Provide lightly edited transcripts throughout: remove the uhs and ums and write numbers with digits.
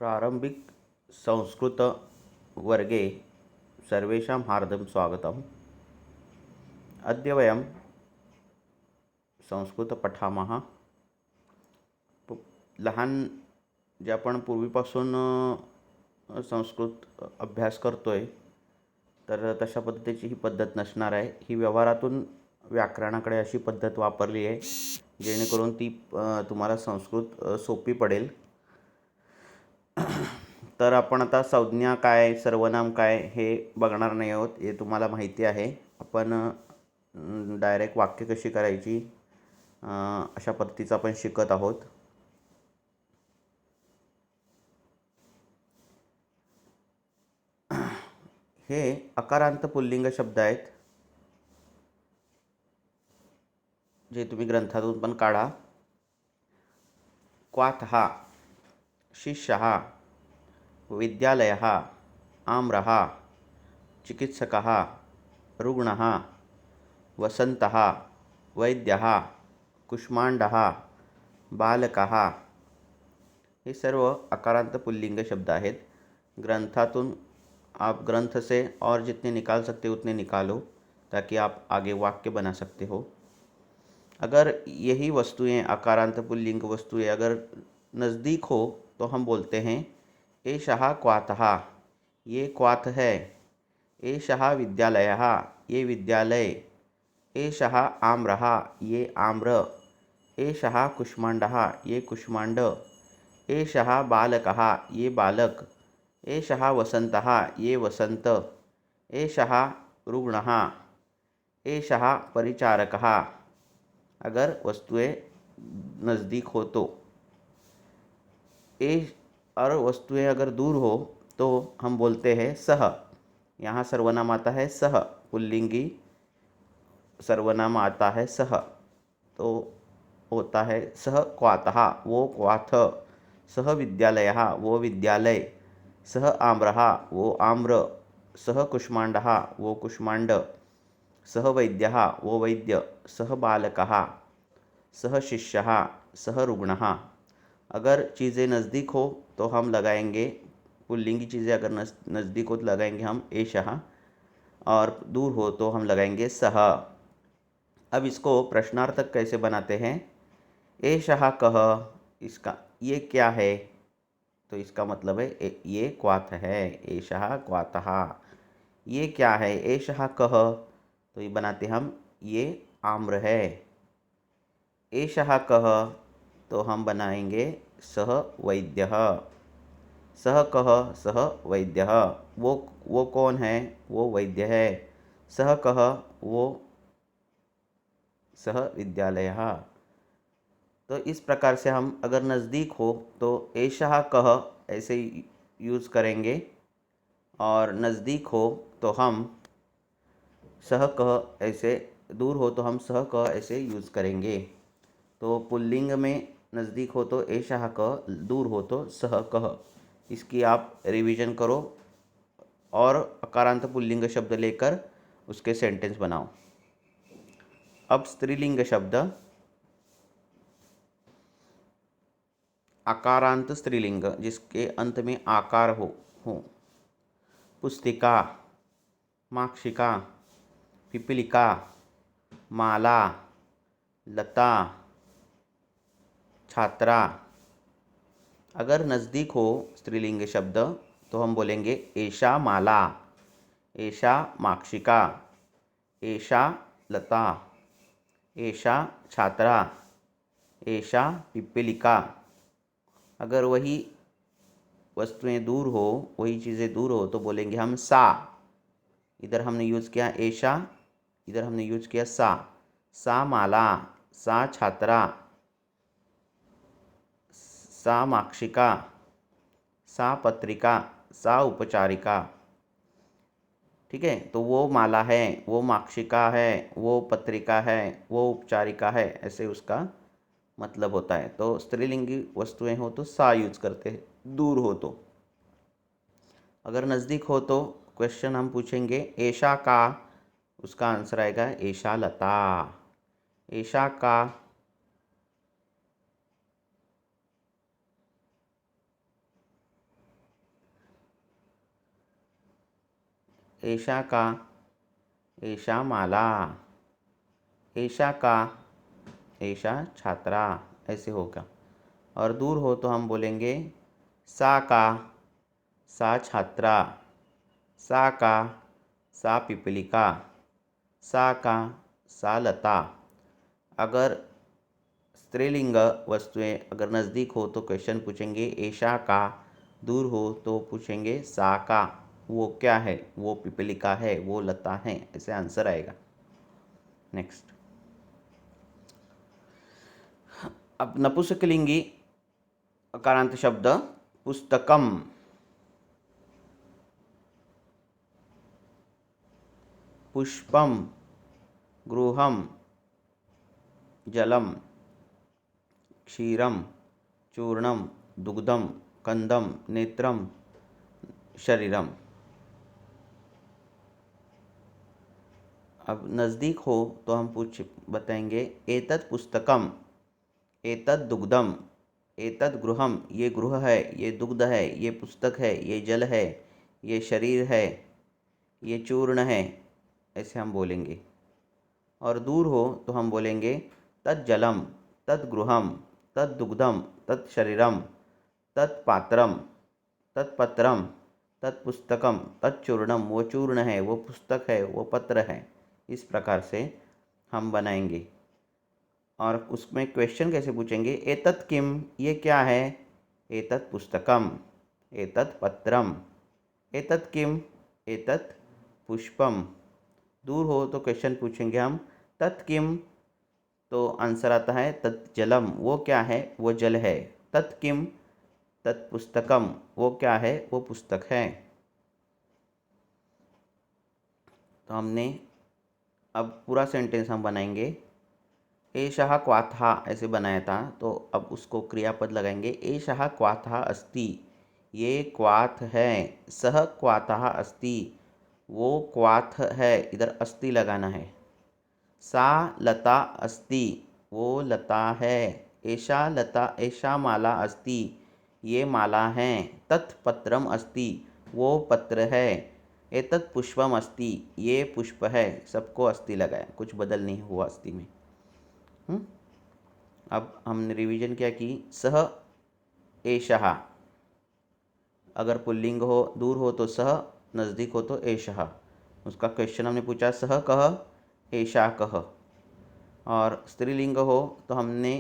प्रारंभिक संस्कृतवर्गे सर्वेषां हार्दं स्वागतम्। अद्य वयं संस्कृत पठामः। लहान जे आपण पूर्वीपासून संस्कृत अभ्यास करतोय तर तशा पद्धतीची ही पद्धत नसणार आहे। ही व्यवहारातून व्याकरणाकडे अशी पद्धत वापरली आहे जेणेकरून ती तुम्हाला संस्कृत सोपी पडेल। तर आपण आता संज्ञा काय, सर्वनाम काय हे बघणार नाही आहोत, हे तुम्हाला माहिती आहे। आपण डायरेक्ट वाक्य कशी करायची अशा पद्धतीचं आपण शिकत आहोत। हे अकारांत पुल्लिंग शब्द आहेत जे तुम्ही ग्रंथातून पण काढा। क्वाथः, शिष्यः, विद्यालयः, आम्रः, चिकित्सकः, रुग्णः, वसन्तः, वैद्यः, कुष्मांडः, बालकः, हे सर्व अकारांत पुल्लिंग शब्द आहेत। ग्रंथातून आप ग्रंथ से और जितने निकाल सकते हो उतने निकालो ताकि आप आगे वाक्य बना सकते हो। अगर यही वस्तुएं अकारांत पुल्लिंग वस्तुएं अगर नज़दीक हो तो हम बोलते हैं एषः क्वाथः, ये क्वाथ है। एषः विद्यालयः, ये विद्यालय। एषः आम्रः, ये आम्र। एषः कुष्मांडः, ये कुष्मांड। एषः बालकः, ये बालक। एषः वसन्तः, ये वसंत। एषः रुग्णः, एषः परिचारकः। अगर वस्तुएं नज़दीक हो तो और वस्तुएं अगर दूर हो तो हम बोलते हैं सह। यहाँ सर्वनाम आता है सह, पुल्लिंगी सर्वनाम आता है सह, तो होता है सह क्वाथः, वो क्वाथ। सह विद्यालयः, वो विद्यालय। सह आम्रः, वो आम्र। सह कुष्मांडः, वो कुष्मांड। सह वैद्यः, वो वैद्य। सह बालकः, सह शिष्यः, सह रुग्णः। अगर चीज़ें नज़दीक हो तो हम लगाएंगे पुल्लिंगी चीज़ें अगर नज़दीक हो तो लगाएंगे हम एषः, और दूर हो तो हम लगाएंगे सह। अब इसको प्रश्नार्थक कैसे बनाते हैं? एषः कः, इसका ये क्या है, तो इसका मतलब है ये क्वाथ है। एषः क्वाथः। ये क्या है? एषः कः, तो ये बनाते हम ये आम्र है। एषः कः, तो हम बनाएंगे सह वैद्यः। सह कः, सह वैद्यः। वो कौन है? वो वैद्य है। सह कः, वो सह विद्यालयः। तो इस प्रकार से हम अगर नज़दीक हो तो एषः कः ऐसे यूज़ करेंगे, और नज़दीक हो तो हम सह कः ऐसे, दूर हो तो हम सह कः ऐसे यूज़ करेंगे। तो पुल्लिंग में नज़दीक हो तो एषः कः, दूर हो तो सह कः। इसकी आप रिवीजन करो और अकारांत पुल्लिंग शब्द लेकर उसके सेंटेंस बनाओ। अब स्त्रीलिंग शब्द, अकारांत स्त्रीलिंग जिसके अंत में आकार हो। पुस्तिका, माक्षिका, पिपीलिका, माला, लता, छात्रा। अगर नज़दीक हो स्त्रीलिंग शब्द तो हम बोलेंगे एषा माला, एषा माक्षिका, एषा लता, एषा छात्रा, एषा पिपीलिका। अगर वही वस्तुएं दूर हो, वही चीज़ें दूर हो तो बोलेंगे हम सा। इधर हमने यूज़ किया एषा, इधर हमने यूज़ किया सा। सा माला, सा छात्रा, सा माक्षिका, सा पत्रिका, सा उपचारिका। ठीक है, तो वो माला है, वो माक्षिका है, वो पत्रिका है, वो उपचारिका है, ऐसे उसका मतलब होता है। तो स्त्रीलिंगी वस्तुएं हो तो सा यूज करते हैं, दूर हो तो। अगर नज़दीक हो तो क्वेश्चन हम पूछेंगे एषा का, उसका आंसर आएगा एषा लता। एषा का, एषा का, एषा माला, एषा का, एषा छात्रा, ऐसे होगा। और दूर हो तो हम बोलेंगे सा का, सा छात्रा, सा का, सा पिपलिका, सा का, सा लता। अगर स्त्रीलिंग वस्तुएं अगर नज़दीक हो तो क्वेश्चन पूछेंगे एषा का, दूर हो तो पूछेंगे सा का, वो क्या है, वो पिपलिका है, वो लता है, ऐसे आंसर आएगा। नेक्स्ट, अब नपुंसकलिंगी अकारांत शब्द पुस्तकम, पुष्पम, गृहम, जलम, क्षीरम, चूर्णम, दुग्धम, कंदम, नेत्रम, शरीरम। अब नज़दीक हो तो हम बताएंगे एतत् पुस्तकम, एतत् दुग्धम, एतत् गृहम, ये गृह है, ये दुग्ध है, ये पुस्तक है, ये जल है, ये शरीर है, ये चूर्ण है, ऐसे हम बोलेंगे। और दूर हो तो हम बोलेंगे तत् जलम, तत् गृहम, तत् दुग्धम, तत् शरीरम, तत् पात्रम, तत्पत्रम, तत्पुस्तकम, तत्चूर्णम, वो चूर्ण है, वो पुस्तक है, वो पत्र है। इस प्रकार से हम बनाएंगे। और उसमें क्वेश्चन कैसे पूछेंगे, एतत् किम, ये क्या है, एतत् पुस्तकम, एतत् पत्रम, एतत् किम, एतत् पुष्पम। दूर हो तो क्वेश्चन पूछेंगे हम तत् किम, तो आंसर आता है तत् जलम, वो क्या है, वो जल है। तत् किम, तत् पुस्तकम, वो क्या है, वो पुस्तक है। तो हमने अब पूरा सेंटेंस हम बनाएंगे। एषः क्वाथः ऐसे बनाया था, तो अब उसको क्रियापद लगाएंगे। एषः क्वाथः अस्ति, ये क्वाथ है। सः क्वाथः अस्ति, वो क्वाथ है, इधर अस्ति लगाना है। सा लता अस्ति, वो लता है। एषा लता, एषा माला अस्ति, ये माला है। तत् पत्रम अस्ति, वो पत्र है। एतत् पुष्पम अस्ति, ये पुष्प है। सबको अस्ति लगाया, कुछ बदल नहीं हुआ अस्ति में। अब हमने रिवीजन क्या की, सह एषः, अगर पुल्लिंग हो, दूर हो तो सह, नज़दीक हो तो एषः। उसका क्वेश्चन हमने पूछा सह कह, एषा कह। और स्त्रीलिंग हो तो हमने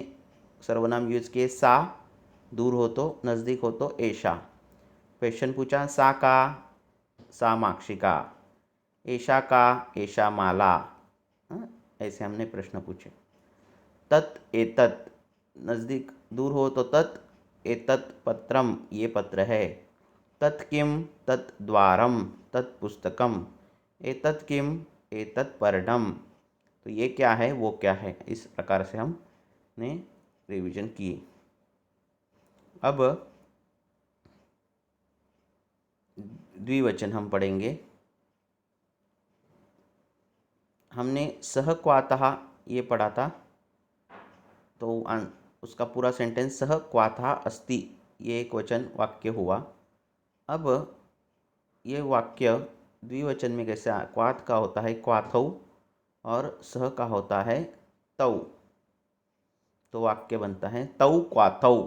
सर्वनाम यूज किए सा, दूर हो तो, नज़दीक हो तो एषा। क्वेश्चन पूछा सा का, सा माक्षिका, एषा का, एषा माला। ऐसे हमने प्रश्न पूछे। तत् एतत्, नज़दीक, दूर हो तो तत्, एतत् पत्रम, ये पत्र है। तत् किम, तत् द्वारम, तत् पुस्तकम, एतत् किम, एतत् पर्णम, तो ये क्या है, वो क्या है। इस प्रकार से हमने रिवीजन किए। अब द्विवचन हम पढ़ेंगे। हमने सह क्वातः ये पढ़ा था, तो उसका पूरा सेंटेंस सह क्वातः अस्ति, ये एक वचन वाक्य हुआ। अब ये वाक्य द्विवचन में कैसे, क्वाथ का होता है क्वाथौ और सह का होता है तौ, तो वाक्य बनता है तौ क्वाथौ,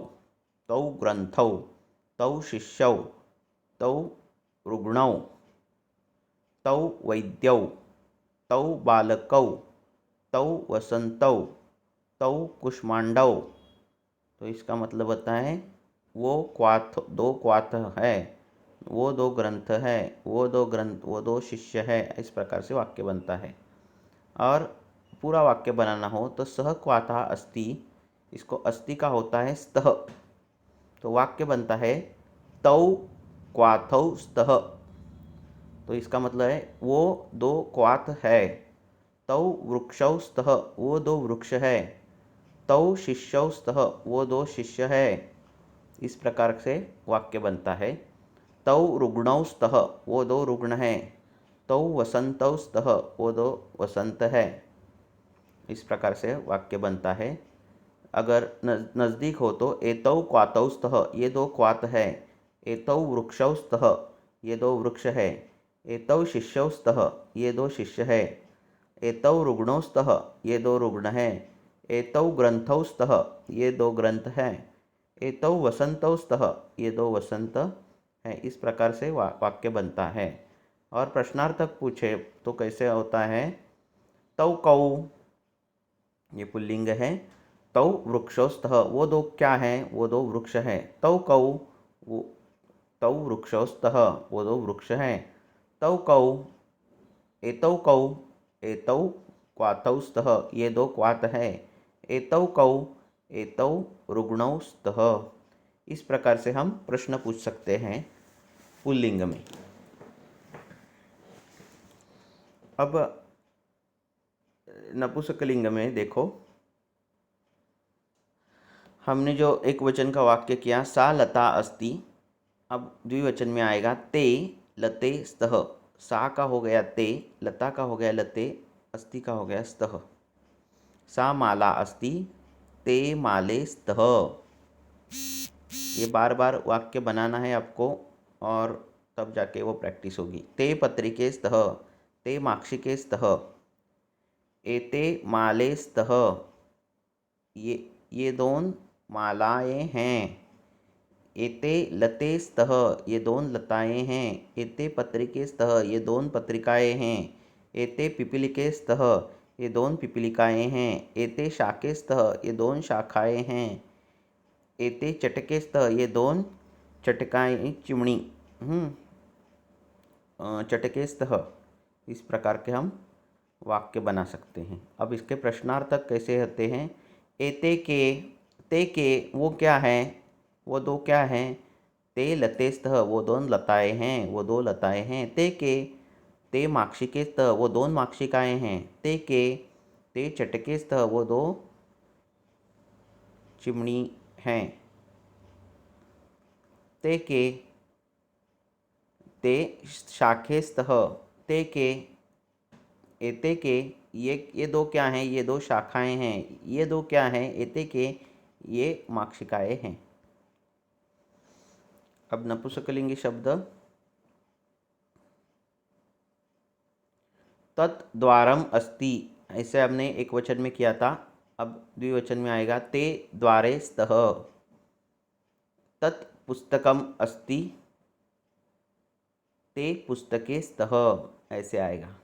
तौ ग्रंथौ, तौ शिष्यौ, तौ रुग्णौ, तौ वैद्यौ, तौ बालकौ, तौ वसंतौ, तौ कुष्मांडौ। तो इसका मतलब होता है वो क्वाथ, दो क्वाथ है, वो दो ग्रंथ है, वो दो ग्रंथ, वो दो शिष्य है। इस प्रकार से वाक्य बनता है। और पूरा वाक्य बनाना हो तो सह क्वाथा अस्ति, इसको अस्ति का होता है स्तः, तो वाक्य बनता है तौ क्वाथौ स्तः। तो इसका मतलब है वो दो क्वाथ है। तौ वृक्षौ स्तः, वो दो वृक्ष है। तौ शिष्यौ स्तः, वो दो शिष्य है। इस प्रकार से वाक्य बनता है। तौ रुग्णौ स्तः, वो दो रुग्ण है। तौ वसंतौ स्तः, वो दो वसंत है। इस प्रकार से वाक्य बनता है। अगर नज़दीक हो तो एतौ क्वातौ स्तः, ये दो क्वात है। एतौ वृक्षौ स्तः, ये दो वृक्ष है। एतौ शिष्यौ स्तः, ये दो शिष्य है। एतौ रुग्णौ स्तः, ये दो रुग्ण है। एतौ ग्रंथौ स्तः, ये दो ग्रंथ हैं। एतौ वसंतौ स्तः, ये दो वसंत हैं। इस प्रकार से वाक्य बनता है। और प्रश्नार्थक पूछे तो कैसे होता है? तौ कौ, ये पुल्लिंग है। तौ वृक्षौ स्तः, वो दो क्या हैं? वो दो वृक्ष हैं। तौ कौ, वो तौ वृक्षौ स्तः, वो दो वृक्ष हैं। तौ कौ, एतौ कौ, एतौ क्वाथौ स्तः, ये दो क्वाथ है। एतौ कौ, एतौ रुग्णौ स्तः। इस प्रकार से हम प्रश्न पूछ सकते हैं पुल्लिंग में। अब नपुंसकलिंग में देखो, हमने जो एक वचन का वाक्य किया, सा लता अस्ति। अब द्विवचन में आएगा ते लते स्तः। सा का हो गया ते, लता का हो गया लते, अस्ति का हो गया स्तः। सा माला अस्ति, ते माले स्तः। ये बार बार वाक्य बनाना है आपको, और तब जाके वो प्रैक्टिस होगी। ते पत्रिके स्तः, ते माक्षिके स्तः। एते माले स्तः, ये दोन मालाएं हैं। एते लते स्तः, ये दोन लताएं हैं। एते पत्रिके स्तः, ये दोन पत्रिकाएं हैं। एते पिपीलिके स्तः, ये दोन पिपीलिकाएं हैं। एते शाके स्तः, ये दोन शाखाएं हैं। एते चटके स्तः, ये दोन चटकाएं, चिमनी चटके स्तः। इस प्रकार के हम वाक्य बना सकते हैं। अब इसके प्रश्नार्थक कैसे होते हैं? एते के, ते के वो क्या हैं? वो दो क्या हैं? ते लते स्तः, वो दोन लताएं हैं, वो दो लताएं हैं। ते के, ते माक्षिके स्तः, वो दोन माक्षिकाएं हैं। ते के, ते चटके स्तः, वो दो चिमनी हैं। ते के, ते शाखे स्तः, ते के, एते के, ये दो क्या हैं? ये दो शाखाएं हैं। ये दो क्या हैं? एते के, ये माक्षिकाएं हैं। अब नपुंसकलिंगी शब्द, तत् द्वारम अस्ति, ऐसे हमने एक वचन में किया था। अब द्विवचन में आएगा ते द्वारे स्तः। तत् पुस्तकम अस्ति, ते पुस्तके स्तः, ऐसे आएगा।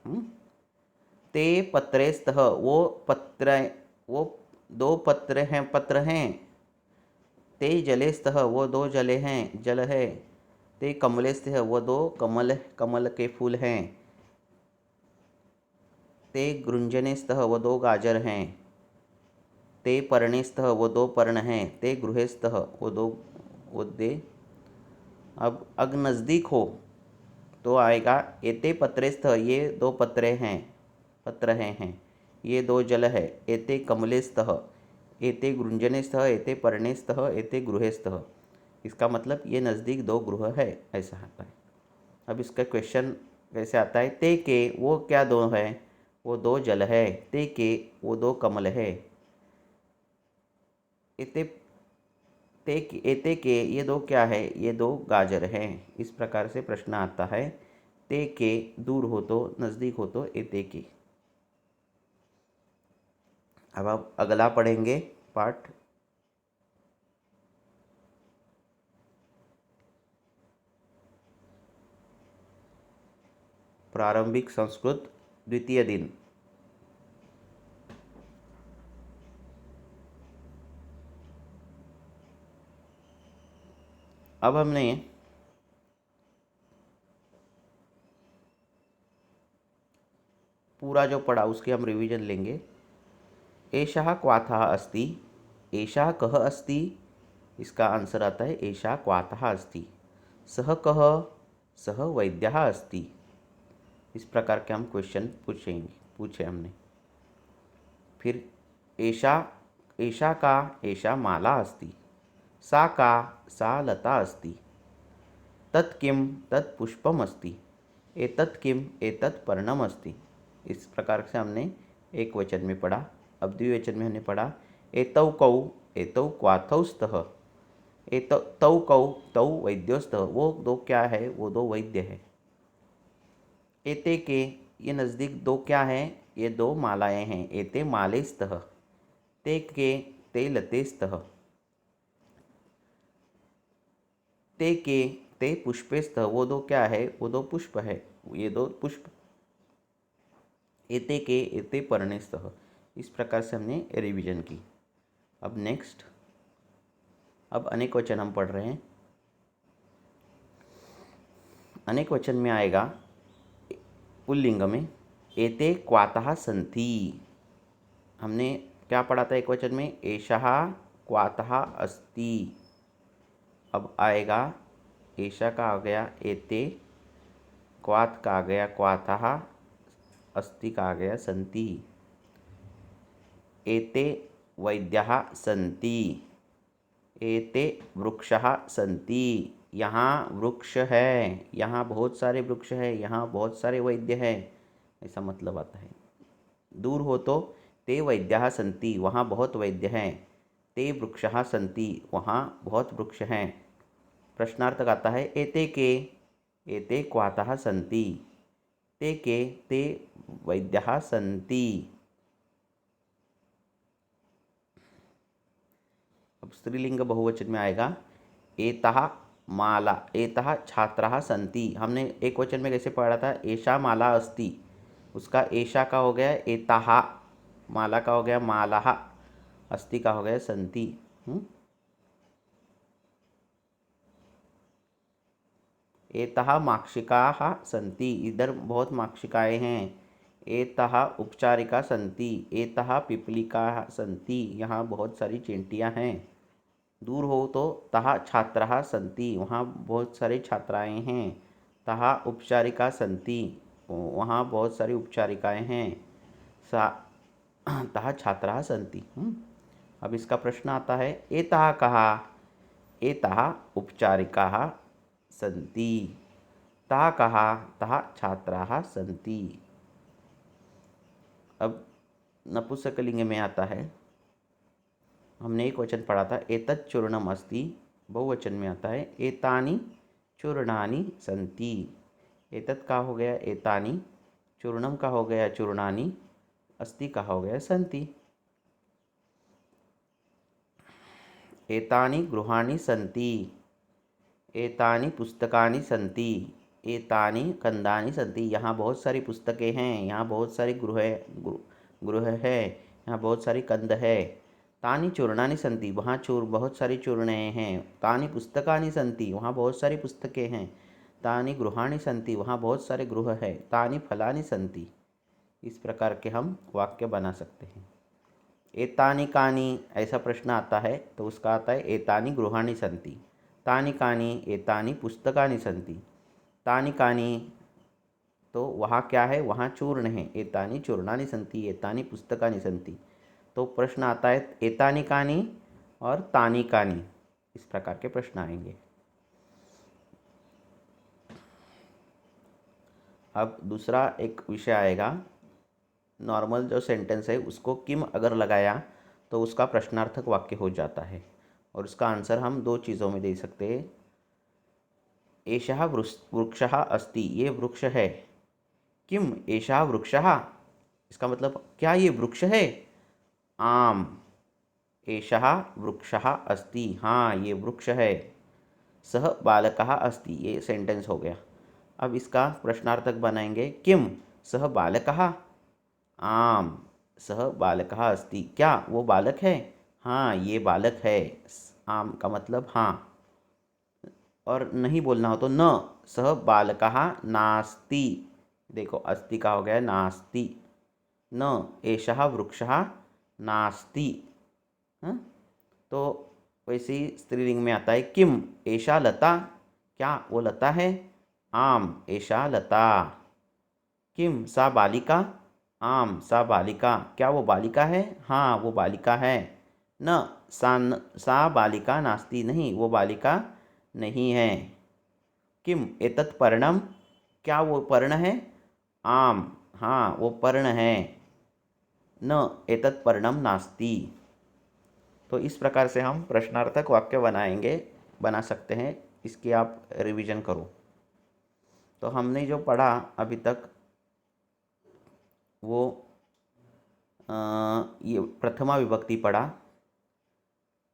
ते पत्रे स्तः, वो दो पत्र हैं। ते जले स्तः, वो दो जले हैं, जल है। ते कमले स्तः, वो दो कमल के फूल हैं। ते गृंजने स्तः, वो दो गाजर हैं। ते पर्णे स्तः, वो दो पर्ण हैं। ते गृहे स्तः, वो दो दे। अब अग नज़दीक हो तो आएगा एते पत्रे स्तः, ये दो पत्र हैं। ये दो जल है। एते कमले स्तः, एते गृंजने स्तः, एते पर्णे स्तः, एते गृहे स्तः। इसका मतलब ये नज़दीक दो गृह है, ऐसा आता है। अब इसका क्वेश्चन कैसे आता है? ते के, वो क्या दो है? वो दो जल है। ते के, वो दो कमल है। एते के, ये दो क्या है? ये दो गाजर हैं। इस प्रकार से प्रश्न आता है। ते के दूर हो तो, नज़दीक हो तो एते के। अब आप अगला पढ़ेंगे पाठ। प्रारंभिक संस्कृत द्वितीय दिन। अब हमने पूरा जो पढ़ा उसकी हम रिवीजन लेंगे। एषः क्वाथः अस्ति, एषः कः अस्ति? इसका आंसर आता है एषः क्वाथः अस्ति। सः कः? सः वैद्यः अस्ति। इस प्रकार के हम क्वेश्चन पूछे हमने। फिर एषा का, एषा माला अस्ति। सा का, सा लता अस्ति। तत् किं? तत् पुष्पम अस्ति। एतत् किं? एतत् पर्णम अस्ति। इस प्रकार से हमने एक वचन में पढ़ा। अब द्विवचन में हमने पढ़ा एतौ कौ, एतौ क्वाथौ स्तः। तौ कौ, तौ वैद्यौ स्तः। वो दो क्या है? वो दो वैद्य है। एते के, ये नज़दीक दो क्या हैं, ये दो मालाएं हैं। एते माले स्तः, ते के ते लते स्तः, ते के ते पुष्पे स्तः, वो दो क्या है, वो दो पुष्प है, ये दो पुष्प। एते के एते पर्णे स्तः। इस प्रकार से हमने रिवीजन की। अब नेक्स्ट, अब अनेक वचन हम पढ़ रहे हैं। अनेक वचन में आएगा पुल्लिंग में एते क्वातः सन्ति। हमने क्या पढ़ा था एक वचन में, एषः क्वातः अस्ति। अब आएगा एषा का आ गया एते, क्वात का आ गया क्वातः, अस्ति का आ गया सन्ति। एते वैद्यः सन्ति, एते वृक्षः सन्ति। यहाँ वृक्ष है, यहाँ बहुत सारे वृक्ष है, यहाँ बहुत सारे वैद्य हैं, ऐसा मतलब आता है। दूर हो तो ते वैद्यः सन्ति, वहाँ बहुत वैद्य हैं। ते वृक्षः सन्ति, वहाँ बहुत वृक्ष हैं। प्रश्नार्थक आता है एते के एते क्वातः सन्ति, ते के ते वैद्यः सन्ति। अब स्त्रीलिंग बहुवचन में आएगा एतः माला, एतः छात्राः सन्ति। हमने एक वचन में कैसे पढ़ा था, एषा माला अस्ति, उसका एषा का हो गया एतः, माला का हो गया मालाः, अस्ति का हो गया सन्ति। एतः माक्षिकाः सन्ति, इधर बहुत माक्षिकाएँ हैं। एतः उपचारिका सन्ति, एतः पिपलिकाः सन्ति, यहाँ बहुत सारी चींटियाँ हैं। दूर हो तो तः छात्राः सन्ति, वहाँ बहुत सारी छात्राएँ हैं। तः उपचारिका सन्ति, वहाँ बहुत सारी उपचारिकाएँ हैं। सा तः छात्राः सन्ति। अब इसका प्रश्न आता है एतः कहा, एतः उपचारिकाः सन्ति, तः कहा, तः छात्राः सन्ति। अब नपुंसकलिंग में आता है, हमने एक वचन पढ़ा था एतत् चूर्णम अस्ति, बहुवचन में आता है एतानि चूर्णानि सन्ति। एतत् का हो गया एतानि, चूर्णम का हो गया चूर्णानि, अस्ति का हो गया सन्ति। एतानि गृहाणि सन्ति, एतानि पुस्तकानि सन्ति, एतानि कंदानि सन्ति। यहाँ बहुत सारी पुस्तकें हैं, यहाँ बहुत सारी गृह है, यहाँ बहुत सारी कंद है। तानि चूर्णानि सन्ति, वहाँ बहुत सारी चूर्णें हैं। तानि पुस्तकानि सन्ति, वहाँ बहुत सारी पुस्तकें हैं। तानि गृहाणि सन्ति, वहाँ बहुत सारे गृह है। तानि फलानि सन्ति। इस प्रकार के हम वाक्य बना सकते हैं। एतानि कानि, ऐसा प्रश्न आता है तो उसका आता है एतानि गृहाणि सन्ति। तानि कानि एतानि पुस्तकानि सन्ति। तानि कानि, तो वहाँ क्या है, वहाँ चूर्ण है। एतानि चूर्णानि सन्ति, एतानि पुस्तकानि सन्ति। तो प्रश्न आता है एतानि कानि और तानि कानि, इस प्रकार के प्रश्न आएंगे। अब दूसरा एक विषय आएगा, नॉर्मल जो सेंटेंस है उसको किम अगर लगाया तो उसका प्रश्नार्थक वाक्य हो जाता है, और उसका आंसर हम दो चीज़ों में दे सकते हैं। एषः वृक्षः अस्ति, ये वृक्ष है। किम एषः वृक्षः, इसका मतलब क्या ये वृक्ष है। आम एषः वृक्षः अस्ति, हाँ ये वृक्ष है। सः बालकः अस्ति, ये सेंटेंस हो गया। अब इसका प्रश्नार्थक बनाएंगे किम सः बालकः, आम सः बालकः अस्ति, क्या वो बालक है, हाँ ये बालक है। आम का मतलब हाँ। और नहीं बोलना हो तो न सः बालकः नास्ति, देखो अस्ति का हो गया नास्ति। न एषः वृक्षः नास्ति। तो वैसे ही स्त्रीलिंग में आता है किम एषा लता, क्या वो लता है, आम एषा लता। किम सा बालिका, आम सा बालिका, क्या वो बालिका है, हाँ वो बालिका है। न सा बालिका नास्ति, नहीं वो बालिका नहीं है। किम एतत् पर्णम, क्या वो पर्ण है, आम हाँ वो पर्ण है। न एतत् पर्णम नास्ति। तो इस प्रकार से हम प्रश्नार्थक वाक्य बना सकते हैं। इसकी आप रिवीजन करो। तो हमने जो पढ़ा अभी तक वो ये प्रथमा विभक्ति पढ़ा।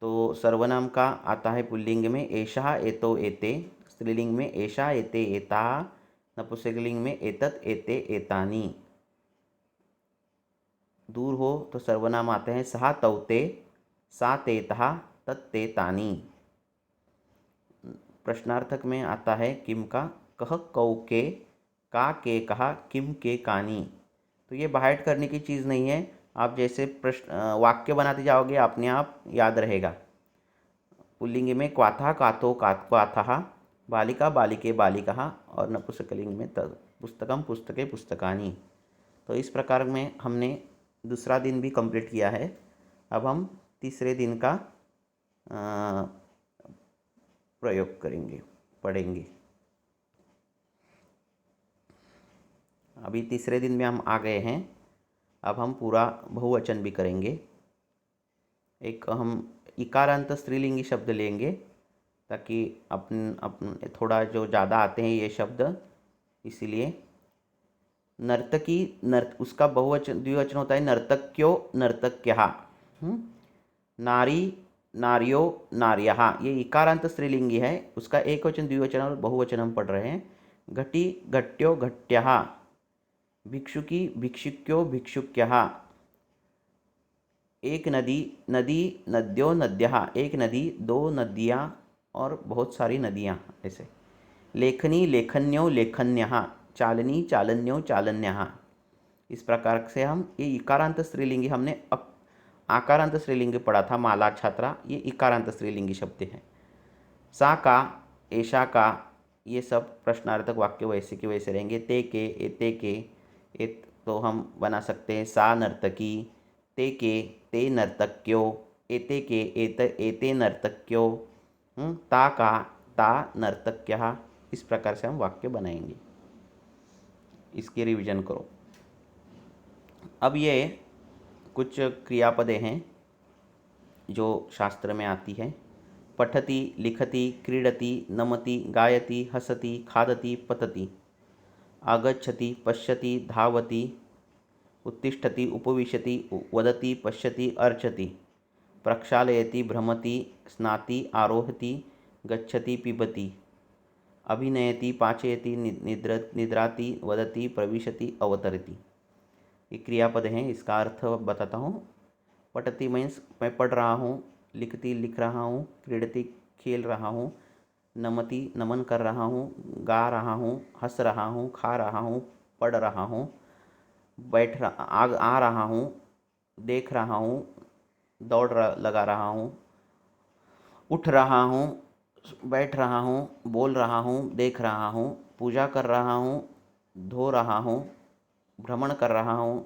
तो सर्वनाम का आता है पुल्लिंग में एषः एतो एते, स्त्रीलिंग में एषा एते एताः, नपुंसकलिंग में एतत् एते एतानि। दूर हो तो सर्वनाम आते हैं सः तौ ते, सा ते तः, तत् ते तानि। प्रश्नार्थक में आता है किम का कह कौ के, का के कहा, किम के कानी। तो ये बाहर करने की चीज़ नहीं है, आप जैसे प्रश्न वाक्य बनाते जाओगे अपने आप याद रहेगा। पुल्लिंग में क्वाथा काथो क्वाथः, बालिका बालिके बालिकः, और नपुंसकलिंग में पुस्तकम पुस्तके पुस्तकानि। तो इस प्रकार में हमने दूसरा दिन भी कंप्लीट किया है। अब हम तीसरे दिन का प्रयोग करेंगे, पढ़ेंगे। अभी तीसरे दिन में हम आ गए हैं। अब हम पूरा बहुवचन भी करेंगे। एक हम इकारांत स्त्रीलिंगी शब्द लेंगे ताकि अपन थोड़ा जो ज़्यादा आते हैं ये शब्द, इसीलिए नर्तकी उसका बहुवचन द्विवचन होता है नर्तक्यो नर्तक्यः, नारी नार्यो नार्यः। ये इकारांत स्त्रीलिंगी है, उसका एक वचन द्विवचन और बहुवचन हम पढ़ रहे हैं। घटी घट्यो घट्यः, भिक्षुकी भिक्षुक्यो भिक्षुक्यः। एक नदी नदी नद्यो नद्यः, एक नदी दो नदियाँ और बहुत सारी नदियाँ ऐसे। लेखनी लेखन्यो लेखन्यः, चालनी चालन्यो चालन्यः। इस प्रकार से हम ये इकारांत स्त्रीलिंगी, हमने आकारांत स्त्रीलिंगी पढ़ा था माला छात्रा, ये इकारांत स्त्रीलिंगी शब्द हैं। सा का ऐशा का, ये सब प्रश्नार्थक वाक्य वैसे के वैसे रहेंगे। ते के एते के, तो हम बना सकते हैं सा नर्तकी, ते के ते नर्तक्यो, एते के एते नर्तक्यो, ता का ता नर्तक्यः। इस प्रकार से हम वाक्य बनाएंगे। इसकी रिवीजन करो। अब ये कुछ क्रियापदें हैं जो शास्त्र में आती है। पठति लिखति क्रीडति नमति गायति हसति खादति पतति, आगच्छति पश्यति धावति, उत्तिष्ठति उपविशति वदति पश्यति अर्चति, प्रक्षालयति भ्रमति स्नाति आरोहति गच्छति पिबति, अभिनयति पाचयति निद्राति वदति प्रविशति अवतरति। ये क्रियापद हैं, इसका अर्थ बताता हूँ। पठति मीन्स मैं पढ़ रहा हूँ, लिखती लिख रहा हूँ, क्रीडति खेल रहा हूँ, नमति नमन कर रहा हूँ, गा रहा हूँ, हंस रहा हूँ, खा रहा हूँ, पढ़ रहा हूँ, आ रहा हूँ, देख रहा हूँ, लगा रहा हूँ, उठ रहा हूँ, बैठ रहा हूँ, बोल रहा हूँ, देख रहा हूँ, पूजा कर रहा हूँ, धो रहा हूँ, भ्रमण कर रहा हूँ,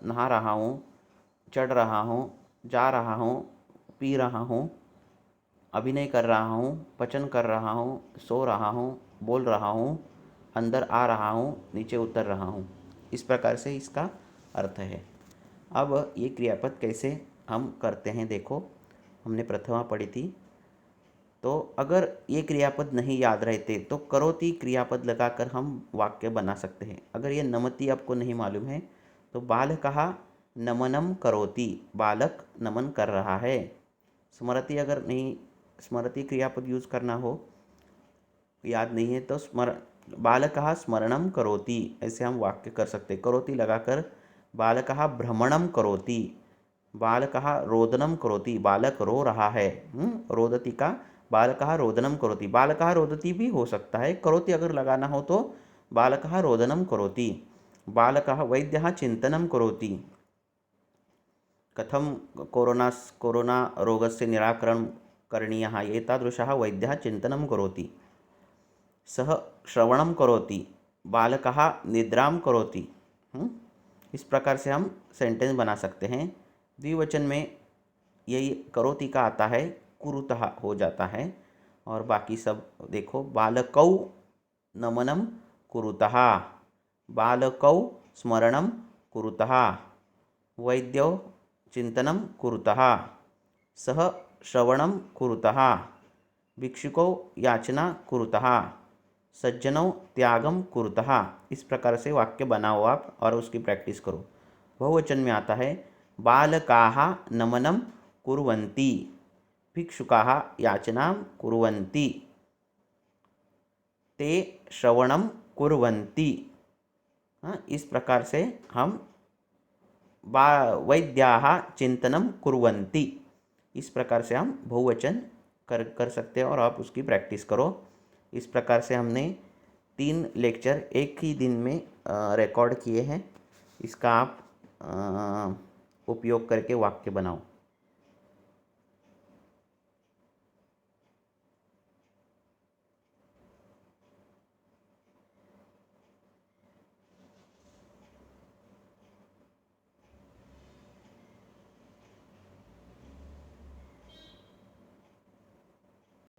नहा रहा हूँ, चढ़ रहा हूँ, जा रहा हूँ, पी रहा हूँ, अभिनय कर रहा हूँ, पचन कर रहा हूँ, सो रहा हूँ, बोल रहा हूँ, अंदर आ रहा हूँ, नीचे उतर रहा हूँ। इस प्रकार से इसका अर्थ है। अब ये क्रियापद कैसे हम करते हैं देखो, हमने प्रथमा पढ़ी थी। तो अगर ये क्रियापद नहीं याद रहते तो करोति क्रियापद लगाकर हम वाक्य बना सकते हैं। अगर ये नमति आपको नहीं मालूम है तो बालकः नमनम करोति, बालक नमन कर रहा है। स्मरति अगर नहीं, स्मरति क्रियापद यूज़ करना हो, याद नहीं है तो बालकः स्मरणम करोति, ऐसे हम वाक्य कर सकते। करोति लगाकर बालकः भ्रमणम करोति, बालकः रोदनम करोति, बालक रो रहा है। रोदति का बालकः रोदनम करोति, बालकः रोदति भी हो सकता है। करोति अगर लगाना हो तो बालकः रोदनम करोति। बालकः वैद्यः चिंतनं करोति, कथं कोरोना रोगस्य निराकरणं करणीयः एतादृशः वैद्यः चिंतनं करोति। सः श्रवणं करोति, बालकः निद्रां करोति। इस प्रकार से हम सेंटेंस बना सकते हैं। द्विवचन में यही करोति का आता है, कुरुतः हो जाता है। और बाकी सब देखो, बालकौ नमनं कुरुतः, बालकौ स्मरणं कुरुतः, वैद्यौ चिंतनं कुरुतः, सः श्रवणं कुरुतः, भिक्षुकौ याचना कुरुतः, सज्जनों त्यागम कुरुतः। इस प्रकार से वाक्य बनाओ आप और उसकी प्रैक्टिस करो। बहुवचन में आता है बालकाः नमनं कुर्वन्ति, भिक्षुकाः याचनां कुर्वन्ति, ते श्रवणं कुर्वन्ति। हाँ, इस प्रकार से हम वैद्याः चिंतनं कुर्वन्ति, इस प्रकार से हम बहुवचन कर सकते हैं और आप उसकी प्रैक्टिस करो। इस प्रकार से हमने 3 लेक्चर एक ही दिन में रिकॉर्ड किए हैं। इसका आप उपयोग करके वाक्य बनाओ।